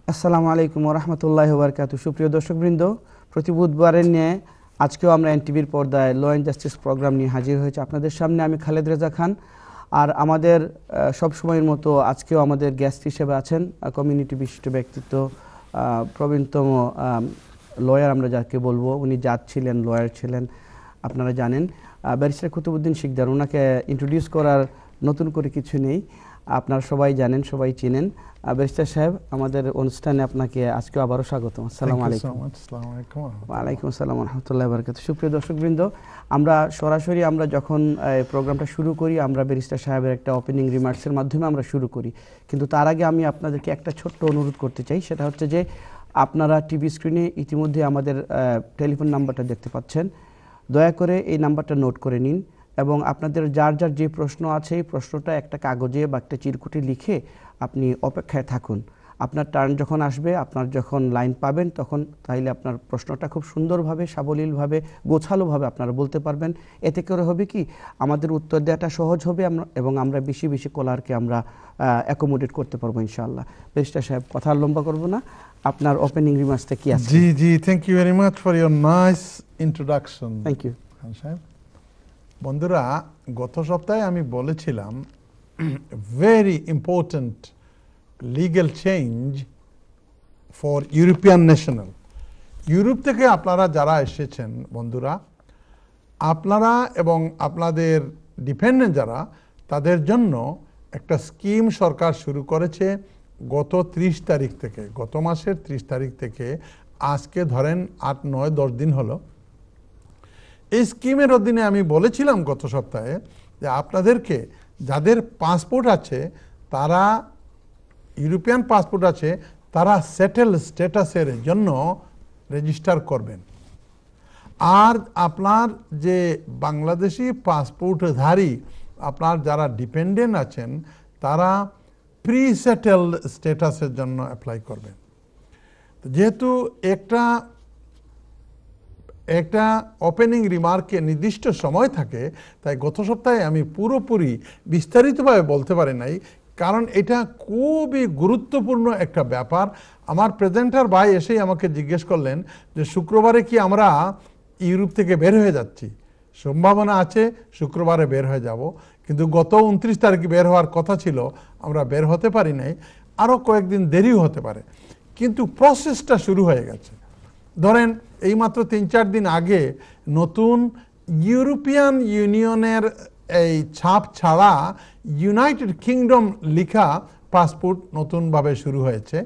আসসালামু আলাইকুম ওয়া রাহমাতুল্লাহি ওয়া বারাকাতুহু। সুপ্রিয় দর্শকবৃন্দ, প্রতি বুধবারের নিয়ে আজকেও আমরা এনটিভির পর্দায় ল অ্যান্ড জাস্টিস প্রোগ্রাম নিয়ে হাজির হয়েছি আপনাদের সামনে। আমি খালেদ রেজা খান। আর আমাদের সব সময়ের মতো আজকেও আমাদের গেস্ট হিসেবে আছেন কমিউনিটি বিশিষ্ট ব্যক্তিত্ব, প্রবীণতম লয়ার আমরা যাকে বলবো। উনি জাজ ছিলেন, লয়ার ছিলেন, আপনারা জানেন, ব্যারিস্টার কুতুবউদ্দিন শিকদার। ওনাকে ইন্ট্রোডিউস করার নতুন করে কিছু নেই, আপনারা সবাই জানেন, সবাই চিনেন। ব্যারিস্টার সাহেব, আমাদের অনুষ্ঠানে আপনাকে আজকে আবারও স্বাগত। আসসালামু আলাইকুম। ওয়ালাইকুম আসসালাম ওয়া রাহমাতুল্লাহি ওয়া বারাকাতুহু। সুপ্রিয় দর্শকবৃন্দ, আমরা সরাসরি যখন প্রোগ্রামটা শুরু করি, আমরা ব্যারিস্টার সাহেবের একটা ওপেনিং রিমার্কসের মাধ্যমে আমরা শুরু করি। কিন্তু তার আগে আমি আপনাদেরকে একটা ছোট্ট অনুরোধ করতে চাই। সেটা হচ্ছে যে আপনারা টিভি স্ক্রিনে ইতিমধ্যে আমাদের টেলিফোন নাম্বারটা দেখতে পাচ্ছেন। দয়া করে এই নাম্বারটা নোট করে নিন এবং আপনাদের যার যার যে প্রশ্ন আছে এই প্রশ্নটা একটা কাগজে বা একটা চিরকুটে লিখে আপনি অপেক্ষায় থাকুন। আপনার টার্ন যখন আসবে, আপনার যখন লাইন পাবেন, তখন তাইলে আপনার প্রশ্নটা খুব সুন্দরভাবে, সাবলীলভাবে, গোছালোভাবে আপনারা বলতে পারবেন। এতে করে হবে কি, আমাদের উত্তর দেওয়াটা সহজ হবে এবং আমরা বেশি বেশি কলারকে আমরা অ্যাকোমোডেট করতে পারবো ইনশাআল্লাহ। ব্যারিস্টার সাহেব, কথা লম্বা করবো না, আপনার ওপেনিং রিমার্কসটা কি আছে? জি, thank you very much for your nice introduction. Thank you সাহেব। বন্ধুরা, গত সপ্তাহে আমি বলেছিলাম very important legal change for European national. Europe থেকে আপনারা যারা এসেছেন বন্ধুরা, আপনারা এবং আপনাদের ডিপেন্ডেন্ট যারা, তাদের জন্য একটা স্কিম সরকার শুরু করেছে গত 30 তারিখ থেকে, গত মাসের 30 তারিখ থেকে আজকে ধরেন 8, 9, 10 দিন হলো। এই স্কিমের অধীনে আমি বলেছিলাম গত সপ্তাহে যে আপনাদেরকে যাদের পাসপোর্ট আছে, তারা ইউরোপিয়ান পাসপোর্ট আছে, তারা সেটেল স্ট্যাটাসের জন্য রেজিস্টার করবেন। আর আপনার যে বাংলাদেশি পাসপোর্টধারী আপনার যারা ডিপেন্ডেন্ট আছেন, তারা প্রি সেটেল স্ট্যাটাসের জন্য অ্যাপ্লাই করবেন। যেহেতু একটা ওপেনিং রিমার্কে নির্দিষ্ট সময় থাকে, তাই গত সপ্তাহে আমি পুরোপুরি বিস্তারিতভাবে বলতে পারি নাই, কারণ এটা খুবই গুরুত্বপূর্ণ একটা ব্যাপার। আমার প্রেজেন্টার ভাই এসেই আমাকে জিজ্ঞেস করলেন যে শুক্রবারে কি আমরা ইউরোপ থেকে বের হয়ে যাচ্ছি? সম্ভাবনা আছে শুক্রবারে বের হয়ে যাব, কিন্তু গত 29 তারিখে বের হওয়ার কথা ছিল, আমরা বের হতে পারি নাই। আরও কয়েকদিন দেরিও হতে পারে, কিন্তু প্রসেসটা শুরু হয়ে গেছে। ধরেন এইমাত্র 3-4 দিন আগে নতুন ইউরোপিয়ান ইউনিয়নের এই ছাপ ছাড়া ইউনাইটেড কিংডম লেখা পাসপোর্ট নতুনভাবে শুরু হয়েছে,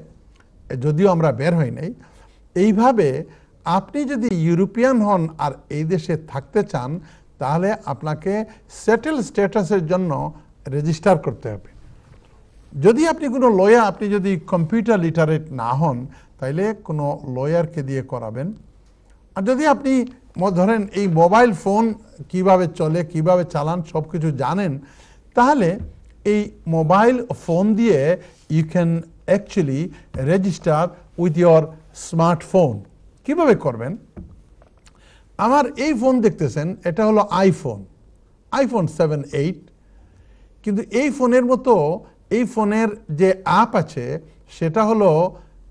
যদিও আমরা বের হই নাই। এইভাবে আপনি যদি ইউরোপিয়ান হন আর এই দেশে থাকতে চান, তাহলে আপনাকে সেটেল স্ট্যাটাসের জন্য রেজিস্টার করতে হবে। যদি আপনি কোনো লয়ার, আপনি যদি কম্পিউটার লিটারেট না হন, তাইলে কোনো লয়ারকে দিয়ে করাবেন। আর যদি আপনি ধরেন এই মোবাইল ফোন কিভাবে চলে, কিভাবে চালান, সব কিছু জানেন, তাহলে এই মোবাইল ফোন দিয়ে you can actually register with your smartphone. কিভাবে করবেন? আমার এই ফোন দেখতেছেন, এটা হলো আইফোন 7, 8, কিন্তু এই ফোনের মতো এই ফোনের যে অ্যাপ আছে সেটা হলো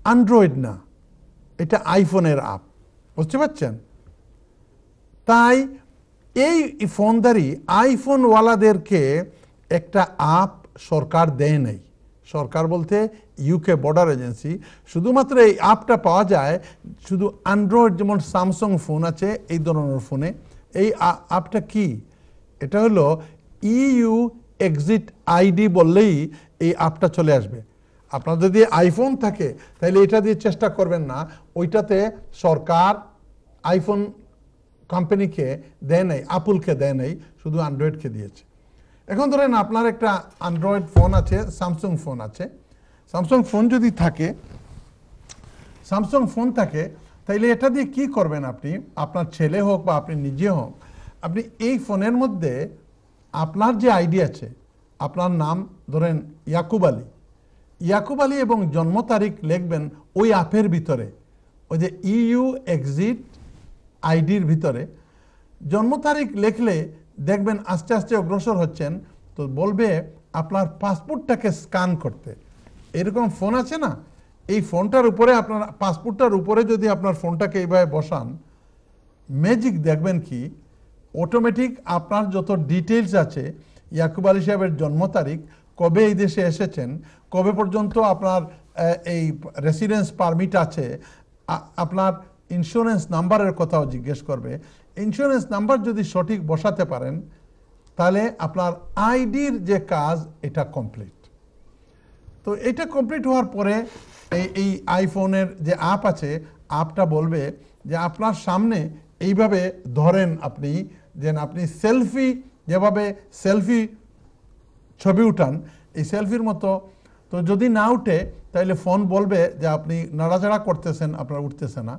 অ্যান্ড্রয়েড না, এটা আইফোনের অ্যাপ, বুঝতে পারছেন? তাই এই ফোনদারি আইফোনওয়ালাদেরকে একটা অ্যাপ সরকার দেয় নাই। সরকার বলতে ইউকে বর্ডার এজেন্সি। শুধুমাত্র এই অ্যাপটা পাওয়া যায় শুধু অ্যান্ড্রয়েড, যেমন স্যামসাং ফোন আছে এই ধরনের ফোনে। এই অ্যাপটা কি? এটা হলো ইউ এক্সিট আইডি বললেই এই অ্যাপটা চলে আসবে। আপনার যদি আইফোন থাকে তাহলে এটা দিয়ে চেষ্টা করবেন না, ওইটাতে সরকার আইফোন কোম্পানিকে দেয় নাই, অ্যাপলকে দেয় নাই, শুধু অ্যান্ড্রয়েডকে দিয়েছে। এখন ধরেন আপনার একটা অ্যান্ড্রয়েড ফোন আছে, স্যামসাং ফোন আছে। স্যামসাং ফোন যদি থাকে, তাইলে এটা দিয়ে কি করবেন আপনি? আপনার ছেলে হোক বা আপনি নিজে হোক, আপনি এই ফোনের মধ্যে আপনার যে আইডি আছে, আপনার নাম ধরেন ইয়াকুব আলী এবং জন্ম তারিখ লিখবেন ওই অ্যাপের ভিতরে, ওই যে ইউ এক্সিট আইডির ভিতরে জন্ম তারিখ লিখলে দেখবেন আস্তে আস্তে অগ্রসর হচ্ছেন, তো বলবে আপনার পাসপোর্টটাকে স্ক্যান করতে। এরকম ফোন আছে না, এই ফোনটার উপরে আপনার পাসপোর্টটার উপরে যদি আপনার ফোনটাকে এইভাবে বসান, ম্যাজিক দেখবেন কি অটোমেটিক আপনার যত ডিটেলস আছে, ইয়াকুব আলী সাহেবের জন্ম তারিখ, কবে এই দেশে এসেছেন, কবে পর্যন্ত আপনার এই রেসিডেন্স পারমিট আছে, আপনার ইন্স্যুরেন্স নাম্বারের কথাও জিজ্ঞেস করবে। ইন্স্যুরেন্স নাম্বার যদি সঠিক বসাতে পারেন তাহলে আপনার আইডির যে কাজ এটা কমপ্লিট। তো এটা কমপ্লিট হওয়ার পরে এই আইফোনের যে অ্যাপ আছে, অ্যাপটা বলবে যে আপনার সামনে এইভাবে ধরেন আপনি, যেন আপনি সেলফি, যেভাবে সেলফি ছবি উঠান এই সেলফির মতো। তো যদি না উঠে তাহলে ফোন বলবে যে আপনি নাড়াচাড়া করতেছেন, আপনার উঠতেছে না।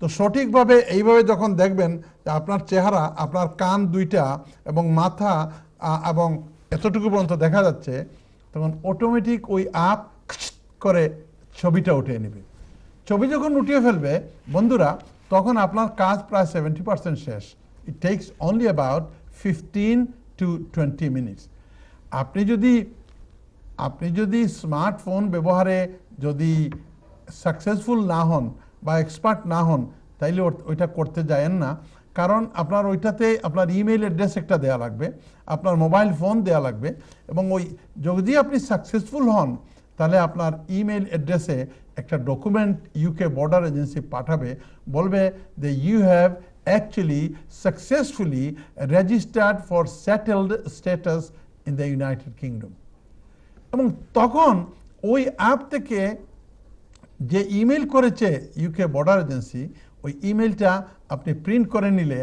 তো সঠিকভাবে এইভাবে যখন দেখবেন যে আপনার চেহারা, আপনার কান দুইটা এবং মাথা এবং এতটুকু পর্যন্ত দেখা যাচ্ছে, তখন অটোমেটিক ওই অ্যাপ করে ছবিটা উঠিয়ে নেবে। ছবি যখন উঠিয়ে ফেলবে বন্ধুরা, তখন আপনার কাজ প্রায় 70% শেষ। ইট tax only about 15 to 20 minutes. আপনি যদি স্মার্টফোন ব্যবহারে যদি সাকসেসফুল না হন বা এক্সপার্ট না হন, তাইলে ওইটা করতে যায়েন না। কারণ আপনার ওইটাতে আপনার ইমেইল অ্যাড্রেস একটা দেওয়া লাগবে, আপনার মোবাইল ফোন দেওয়া লাগবে, এবং ওই যদি আপনি সাকসেসফুল হন তাহলে আপনার ইমেইল অ্যাড্রেসে একটা ডকুমেন্ট ইউকে বর্ডার এজেন্সি পাঠাবে, বলবে যে you have actually successfully registered for settled status in the United Kingdom. এবং তখন ওই অ্যাপ থেকে যে ইমেল করেছে ইউকে বর্ডার এজেন্সি, ওই ইমেলটা আপনি প্রিন্ট করে নিলে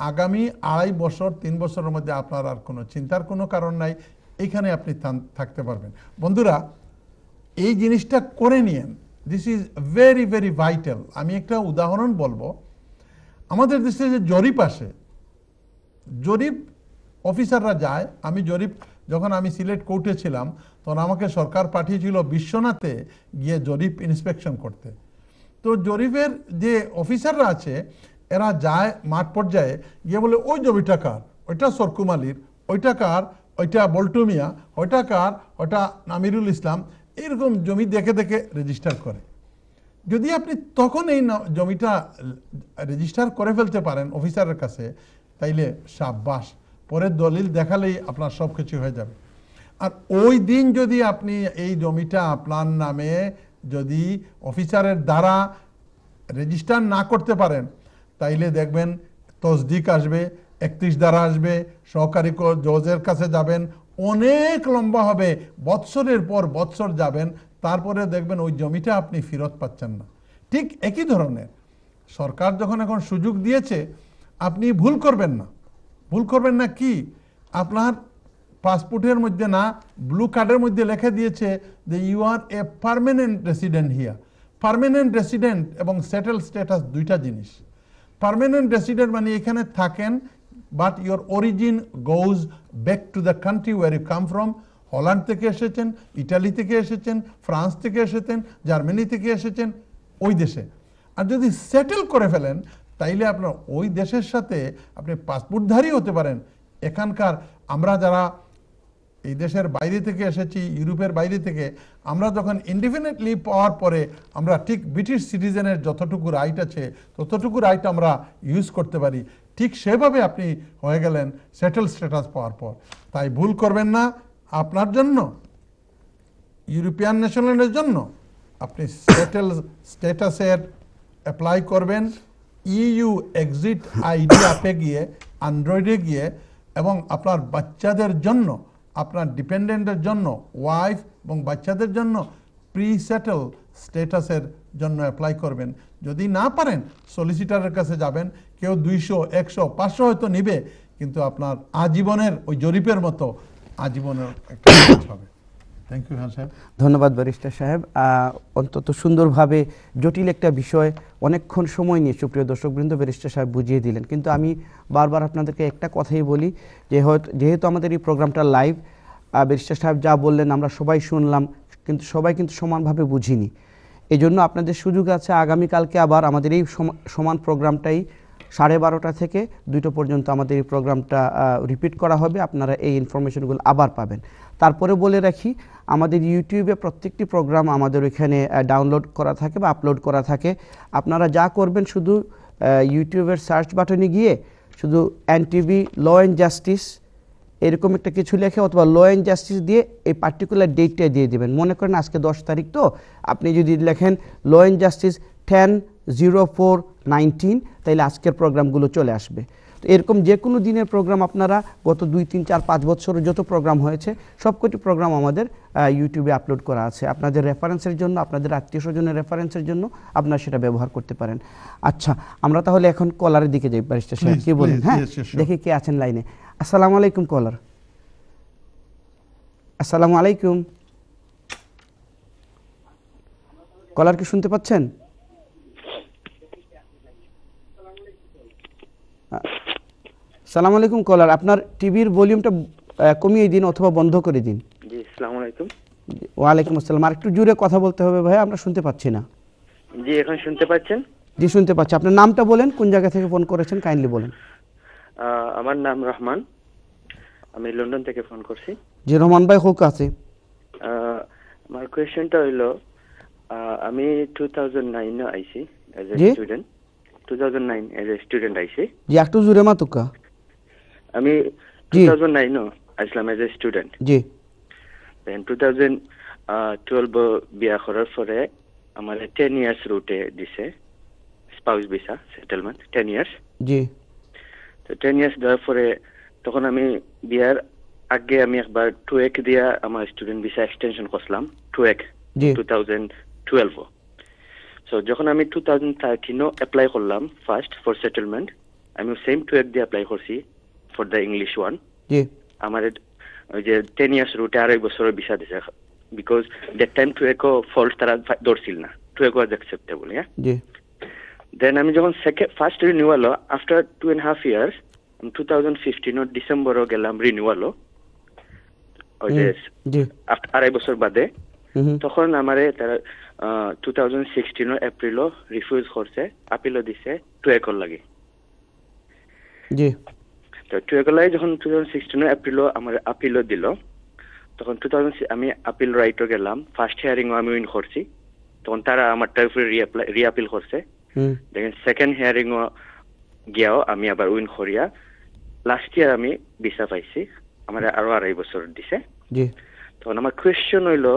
আগামী 2.5 বছর 3 বছরের মধ্যে আপনার আর কোনো চিন্তার কোনো কারণ নাই, এখানে আপনি থাকতে পারবেন। বন্ধুরা, এই জিনিসটা করে নিয়েন, this is very very vital. আমি একটা উদাহরণ বলবো। আমাদের দেশে যে জরিপ আসে, জরিপ অফিসাররা যায়, যখন আমি সিলেট কোর্টে ছিলাম তখন আমাকে সরকার পাঠিয়েছিল বিশ্বনাথে গিয়ে জরিপ ইন্সপেকশন করতে। তো জরিপের যে অফিসাররা আছে এরা যায় মাঠ পর্যায়ে গিয়ে বলে ওই জমিটা কার, ওইটা সরকুমালির, ওইটা কার, ওইটা বল্টু মিয়া, ওইটা কার, ওটা আমিরুল ইসলাম, এরকম জমি দেখে দেখে রেজিস্টার করে। যদি আপনি তখন এই জমিটা রেজিস্টার করে ফেলতে পারেন অফিসারের কাছে, তাইলে সাব্বাস, পরের দলিল দেখালেই আপনার সব কিছু হয়ে যাবে। আর ওই দিন যদি আপনি এই জমিটা আপনার নামে যদি অফিসারের দ্বারা রেজিস্টার না করতে পারেন, তাইলে দেখবেন তসদিক আসবে, 31 ধারা আসবে, সহকারী জজের কাছে যাবেন, অনেক লম্বা হবে, বৎসরের পর বৎসর যাবেন, তারপরে দেখবেন ওই জমিটা আপনি ফেরত পাচ্ছেন না। ঠিক একই ধরনের সরকার যখন এখন সুযোগ দিয়েছে, আপনি ভুল করবেন না। ভুল করবেন না কি, আপনার পাসপোর্টের মধ্যে না, ব্লু কার্ডের মধ্যে লেখা দিয়েছে যে you are a permanent resident here. Permanent resident এবং সেটেল স্ট্যাটাস দুইটা জিনিস। পার্মানেন্ট রেসিডেন্ট মানে এখানে থাকেন, but your origin goes back to the country where you come from. Holland থেকে এসেছেন, ইটালি থেকে এসেছেন, ফ্রান্স থেকে এসেছেন, জার্মানি থেকে এসেছেন, ওই দেশে। আর যদি সেটেল করে ফেলেন তাইলে আপনার ওই দেশের সাথে আপনি পাসপোর্টধারী হতে পারেন। এখানকার আমরা যারা এই দেশের বাইরে থেকে এসেছি, ইউরোপের বাইরে থেকে, আমরা যখন ইনডিফিনিট লিভ পাওয়ার পরে আমরা ঠিক ব্রিটিশ সিটিজেনের যতটুকু রাইট আছে ততটুকু রাইট আমরা ইউজ করতে পারি। ঠিক সেভাবে আপনি হয়ে গেলেন সেটেল স্ট্যাটাস পাওয়ার পর। তাই ভুল করবেন না। আপনার জন্য, ইউরোপিয়ান ন্যাশনালের জন্য আপনি সেটেল স্ট্যাটাসের অ্যাপ্লাই করবেন ইউ এক্সিট আইডি অ্যাপে গিয়ে, অ্যান্ড্রয়েডে গিয়ে, এবং আপনার বাচ্চাদের জন্য, আপনার ডিপেন্ডেন্টের জন্য, ওয়াইফ এবং বাচ্চাদের জন্য প্রি সেটেল স্ট্যাটাসের জন্য অ্যাপ্লাই করবেন। যদি না পারেন সলিসিটারের কাছে যাবেন, কেউ 200, 100, 500 হয়তো নিবে, কিন্তু আপনার আজীবনের ওই জরিপের মতো আজীবনের একটা কাজ হবে। থ্যাংক ইউ সাহেব। ধন্যবাদ ব্যারিস্টার সাহেব। অন্তত সুন্দরভাবে জটিল একটা বিষয় অনেকক্ষণ সময় নিয়ে সুপ্রিয় দর্শকবৃন্দ ব্যারিস্টার সাহেব বুঝিয়ে দিলেন। কিন্তু আমি বারবার আপনাদেরকে একটা কথাই বলি যে যেহেতু আমাদের এই প্রোগ্রামটা লাইভ, ব্যারিস্টার সাহেব যা বললেন আমরা সবাই শুনলাম, কিন্তু সবাই কিন্তু সমানভাবে বুঝিনি। এই জন্য আপনাদের সুযোগ আছে আগামীকালকে আবার আমাদের এই সমান প্রোগ্রামটাই 12:30 থেকে 2টা পর্যন্ত আমাদের এই প্রোগ্রামটা রিপিট করা হবে। আপনারা এই ইনফরমেশনগুলো আবার পাবেন। তারপরে বলে রাখি, আমাদের ইউটিউবে প্রত্যেকটি প্রোগ্রাম আমাদের এখানে ডাউনলোড করা থাকে বা আপলোড করা থাকে। আপনারা যা করবেন, শুধু ইউটিউবের সার্চ বাটনে গিয়ে শুধু এনটিভি ল অ্যান্ড জাস্টিস এরকম একটা কিছু লেখে অথবা ল অ্যান্ড জাস্টিস দিয়ে এই পার্টিকুলার ডেটটা দিয়ে দেবেন। মনে করেন আজকে 10 তারিখ, তো আপনি যদি লেখেন ল অ্যান্ড জাস্টিস 10/04/19, তাইলে আজকের প্রোগ্রামগুলো চলে আসবে। তো এরকম যে কোনো দিনের প্রোগ্রাম আপনারা গত 2, 3, 4, 5 বছরের যত প্রোগ্রাম হয়েছে সবকটি প্রোগ্রাম আমাদের ইউটিউবে আপলোড করা আছে। আপনাদের রেফারেন্সের জন্য, আপনাদের আত্মীয় স্বজনের রেফারেন্সের জন্য আপনারা সেটা ব্যবহার করতে পারেন। আচ্ছা, আমরা তাহলে এখন কলারের দিকে যাই। ব্যারিস্টার সাহেব কি বলেন? হ্যাঁ, দেখি কে আছেন লাইনে। আসসালামু আলাইকুম কলার। আসসালামু আলাইকুম কলার, কি শুনতে পাচ্ছেন? আসসালামু আলাইকুম কলার, আপনার টিভির ভলিউমটা কমিয়ে দিন অথবা বন্ধ করে দিন। জি, আসসালামু আলাইকুম। ওয়ালাইকুম আসসালাম। আর একটু জোরে কথা বলতে হবে ভাই, আমরা শুনতে পাচ্ছি না। জি, এখন শুনতে পাচ্ছেন? জি, শুনতে পাচ্ছি। আপনার নামটা বলেন, কোন জায়গা থেকে ফোন করেছেন, কাইন্ডলি বলেন। আমার নাম রহমান, আমি লন্ডন থেকে ফোন করছি। জি রহমান ভাই, হোক আছে। আমার কোয়েশ্চেনটা হইলো, আমি 2009 এ আইছি as a G? Student. 2009 as a student আইছি। জি, একটু জোরে মাতুকা। আমি জি। 2009 আসলাম এজ এ স্টুডেন্ট। জি। দেন 2012 বিয়া করার পরে আমার 10 ইয়ার্স রুটে দিছে স্পাউস ভিসা সেটেলমেন্ট 10 ইয়ার্স। জি। তো 10 ইয়ার্স দেওয়ার পরে তখন আমি বিয়ার আগে আমি একবার 2 দিয়া আমার স্টুডেন্ট ভিসা এক্সটেনশন করলাম 2 জি। 2012। সো যখন আমি 2013 অ্যাপ্লাই করলাম ফার্স্ট ফর সেটেলমেন্ট, আমি সেম 2 দিয়ে অ্যাপ্লাই করছি ফর দ্য ইংলিশ ওয়ান। জি। আমার ওই যে 10 ইয়ার্স রুটে 2.5 বছরের ভিসা দিছে, বিকজ দ্যাট টাইম 2 ফল্ট তারা ধরছিল না, 2 ওয়াজ অ্যাকসেপ্টেবল। হ্যাঁ। জি। দেন আমি যখন ফার্স্ট রিনিউয়াল আফটার 2.5 ইয়ার্স 2015 ডিসেম্বরও গেলাম রিনিউয়াল, ওই যে 2.5 বছর বাদে। তখন আমারে তারা 2016 এপ্রিলও রিফিউজ করছে, আপিলও দিছে 2 লাগে। জি। তো 2 লাগে যখন 2016 এপ্রিলও আমার আপিলও দিল, তখন আমি আপিল রাইটও গেলাম, ফার্স্ট হিয়ারিংও আমি উইন করছি, তখন তারা আমারটা উপরে রিআপিল করছে। দেখেন সেকেন্ড হিয়ারিংও গিয়াও আমি আবার উইন করিয়া লাস্ট ইয়ার আমি ভিসা পাইছি, আমার আরো 2.5 বছর দিছে। তখন আমার কোয়েশ্চন হইল,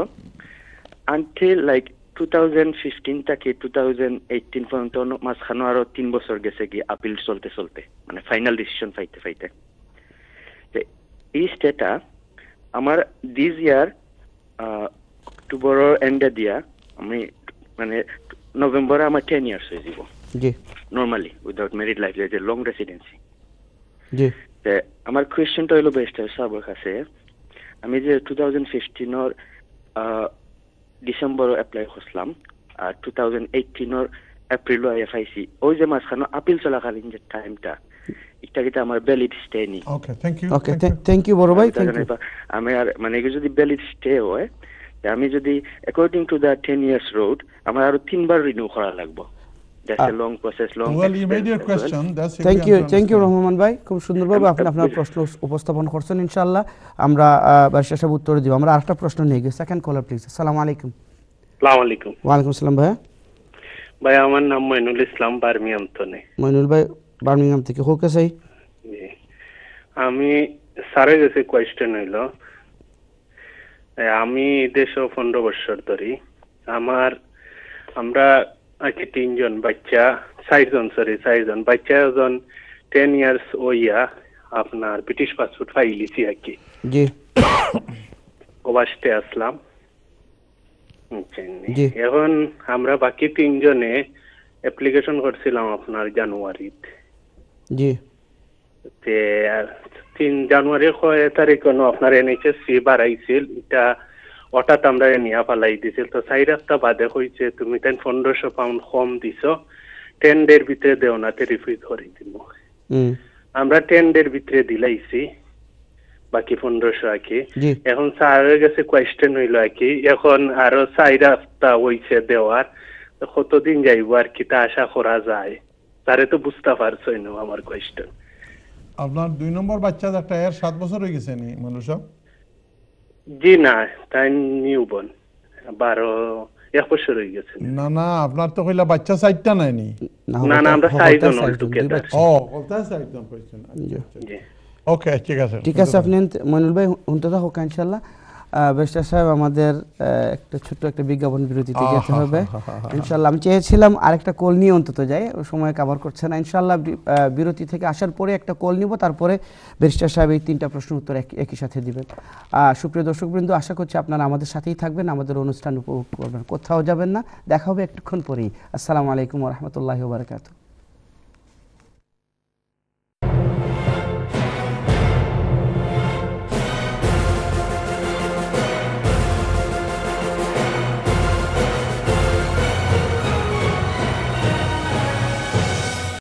আনটিল লাইক 2015 থেকে 2018 পর্যন্ত মাঝখানে আরো 3 বছর গেছে কি আপিল চলতে চলতে, মানে ফাইনাল ডিসিশন পাইতে পাইতে। এই স্টেটা আমার দিস ইয়ার অক্টোবরের এন্ডে দিয়া আমি মানে নভেম্বরে আমার 10 ইয়ার্স হয়ে যাব নর্মালি উইদাউট মেরিড লাইফ, যে লং রেসিডেন্সি। আমার কোয়েশ্চনটা হইলো ব্যারিস্টার সাহেবের কাছে, আমি যে 2015 ডিসেম্বর অ্যাপ্লাই করলাম আর 2018 এপ্রিল এফআইসি, ওই যে মাঝখানে আপিল চলাকালীন যে টাইমটা, এটা কিন্তু আমার ভ্যালিড স্টে নেই। ওকে, থ্যাংক ইউ বড় ভাই। আমি আর মানে যদি ভ্যালিড স্টে হয়, আমি যদি according to the 10 years road আমার আরো 3 বার রিনিউ করা লাগবে। That's a long process, long. Well, you made your question. Thank you Rahman ভাই, খুব সুন্দরভাবে আপনি আপনার প্রশ্ন উপস্থাপন করছেন। ইনশাআল্লাহ আমরা ব্যারিস্টার সাহেব উত্তর দিব। আমরা আরেকটা প্রশ্ন নিয়ে গেছি। Second caller please. আসসালামু আলাইকুম। আসসালামু আলাইকুম। ওয়ালাইকুম আসসালাম ভাই। ভাই আমার নাম মইনুল ইসলাম, বার্মিংহাম থেকে। মইনুল ভাই বার্মিংহাম থেকে, হোকে সাই। আমি স্যারের কাছে কোয়েশ্চেন হইল, আমি দেশে 15 বছর ধরি, আমরা আজকে 3 জন বাচ্চা, 4 জন বাচ্চা, 10 ইয়ার্স ওইয়া আপনার ব্রিটিশ পাসপোর্ট ফাইলিছি আর কি। জি। ওবাস্টে আসলাম। এখন আমরা বাকি 3 জনে অ্যাপ্লিকেশন করছিলাম আপনার জানুয়ারিতে। জি। 3 জানুয়ারি 6 তারিখ আপনার এনএইচএসসি বাড়াইছিল, এটা হঠাৎ আমরা নিয়ে পালাই দিছিল। তো 4 সপ্তাহ বাদে হয়েছে তুমি 1500 পাউন্ড কম দিছ, 10 ডের ভিতরে দেও না, রিফিউজ করে দিব। আমরা 10 ডের ভিতরে দিলাইছি, বাকি 1500 আর কি। এখন স্যারের কাছে কোয়েশ্চেন হইল আর কি, এখন আরো 4 সপ্তাহ হয়েছে দেওয়ার, কতদিন যাইব আর কি তা আশা করা যায়? তারে তো বুঝতে পারছই না আমার কোয়েশ্চেন। আপনার 2 নম্বর বাচ্চা একটা এর 7 বছর হয়ে গেছে নি মানুষ? জি না, তাই নিউবর্ন 12-1 বছর হয়ে গেছে। না না, আপনার তো কইলা বাচ্চা 4টা নাই নি? না না, আমরা 6 জন অল টুগেদার। ও বলতে 4 জন কইছেন। জি ওকে, ঠিক আছে ঠিক আছে। আপনি মইনুল ভাই হুনতে হোক ইনশাআল্লাহ। ব্যারিস্টার সাহেব, আমাদের একটা ছোট্ট একটা বিজ্ঞাপন বিরতিতে যেতে হবে ইনশাআল্লাহ। আমি চেয়েছিলাম আরেকটা কল নিয়ে অন্তত যাই, সময় কভার করছে না ইনশাআল্লাহ। বিরতি থেকে আসার পরে একটা কল নিব, তারপরে ব্যারিস্টার সাহেব এই 3টা প্রশ্ন উত্তর একই সাথে দিবেন। সুপ্রিয় দর্শকবৃন্দ, আশা করছি আপনারা আমাদের সাথেই থাকবেন, আমাদের অনুষ্ঠান উপভোগ করবেন, কোথাও যাবেন না। দেখা হবে একটুক্ষণ পরেই। আসসালামু আলাইকুম ওয়া রাহমাতুল্লাহি ওয়া বারাকাতুহু।